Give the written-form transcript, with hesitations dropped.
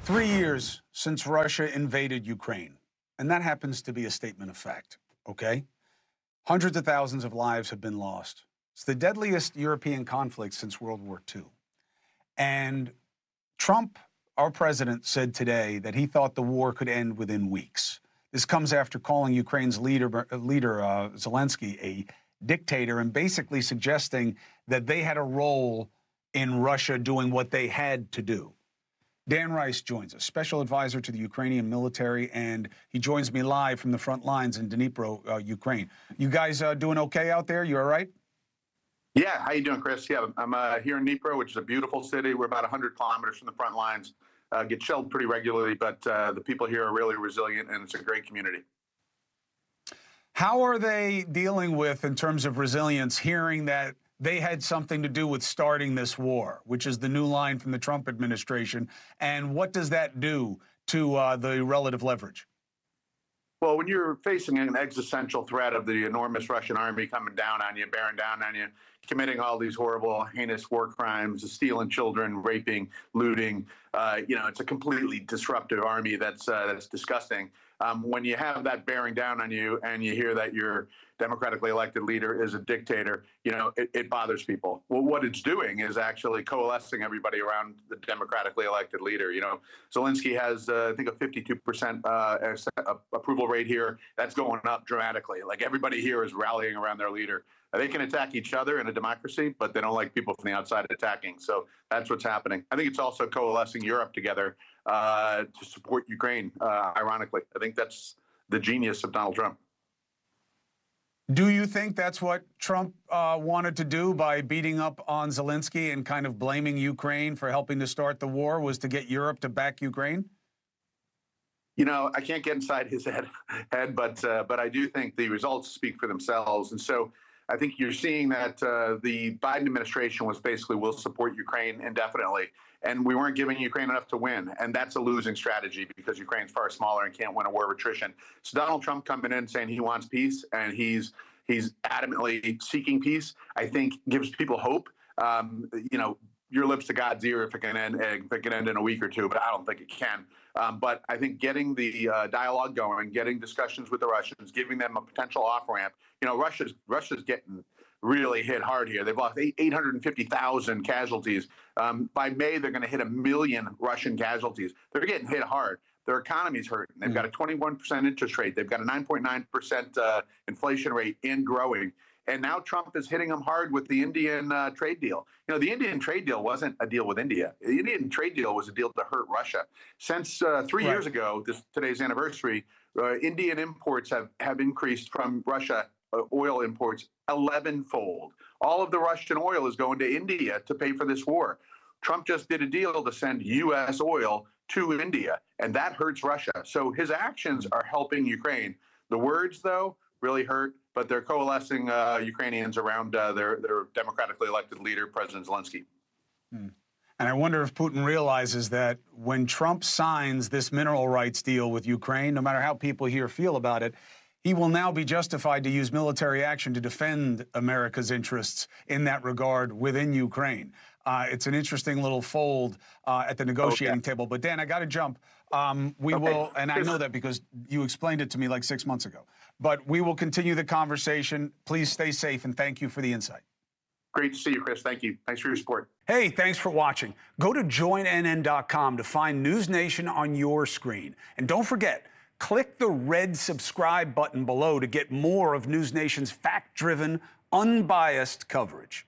3 years since Russia invaded Ukraine, and that happens to be a statement of fact, okay? Hundreds of thousands of lives have been lost. It's the deadliest European conflict since World War II. And Trump, our president, said today that he thought the war could end within weeks. This comes after calling Ukraine's leader Zelenskyy a dictator and basically suggesting that they had a role in Russia doing what they had to do. Dan Rice joins us, special advisor to the Ukrainian military, and he joins me live from the front lines in Dnipro, Ukraine. You guys doing okay out there? You all right? Yeah, how you doing, Chris? Yeah, I'm here in Dnipro, which is a beautiful city. We're about 100 kilometers from the front lines. Get shelled pretty regularly, but the people here are really resilient, and it's a great community. How are they dealing with, in terms of resilience, hearing that they had something to do with starting this war, which is the new line from the Trump administration? And what does that do to the relative leverage? Well, when you're facing an existential threat of the enormous Russian army coming down on you, bearing down on you, committing all these horrible, heinous war crimes, stealing children, raping, looting, it's a completely disruptive army that's disgusting. When you have that bearing down on you and you hear that your democratically elected leader is a dictator, it bothers people. Well, what it's doing is actually coalescing everybody around the democratically elected leader. Zelenskyy has, I think, a 52% approval rate here. That's going up dramatically. Like, everybody here is rallying around their leader. They can attack each other in a democracy, but they don't like people from the outside attacking. So that's what's happening. I think it's also coalescing Europe together to support Ukraine, ironically. I think that's the genius of Donald Trump. Do you think that's what Trump wanted to do by beating up on Zelenskyy and kind of blaming Ukraine for helping to start the war, was to get Europe to back Ukraine? I can't get inside his head, but I do think the results speak for themselves. And so I think you're seeing that the Biden administration was basically, will support Ukraine indefinitely. And we weren't giving Ukraine enough to win. And that's a losing strategy because Ukraine's far smaller and can't win a war of attrition. So Donald Trump coming in saying he wants peace and he's adamantly seeking peace, I think gives people hope. Your lips to God's ear if it can end in a week or two, but I don't think it can. But I think getting the dialogue going, getting discussions with the Russians, giving them a potential off-ramp. Russia's getting really hit hard here. They've lost 850,000 casualties. By May, they're going to hit 1 million Russian casualties. They're getting hit hard. Their economy's hurting. They've got a 21% interest rate. They've got a 9.9% inflation rate and growing. And now Trump is hitting them hard with the Indian trade deal. The Indian trade deal wasn't a deal with India. The Indian trade deal was a deal to hurt Russia. Since 3 years ago, today's anniversary, Indian imports have increased from Russia, oil imports, 11-fold. All of the Russian oil is going to India to pay for this war. Trump just did a deal to send U.S. oil to India, and that hurts Russia. So his actions are helping Ukraine. The words, though, really hurt, but they're coalescing Ukrainians around their democratically elected leader, President Zelenskyy. And I wonder if Putin realizes that when Trump signs this mineral rights deal with Ukraine, no matter how people here feel about it, he will now be justified to use military action to defend America's interests in that regard within Ukraine. It's an interesting little fold at the negotiating table. But Dan, I got to jump. We will, and I know that because you explained it to me like 6 months ago. But we will continue the conversation. Please stay safe, and thank you for the insight. Great to see you, Chris. Thank you. Thanks for your support. Hey, thanks for watching. Go to joinnn.com to find NewsNation on your screen. And don't forget, click the red subscribe button below to get more of NewsNation's fact-driven, unbiased coverage.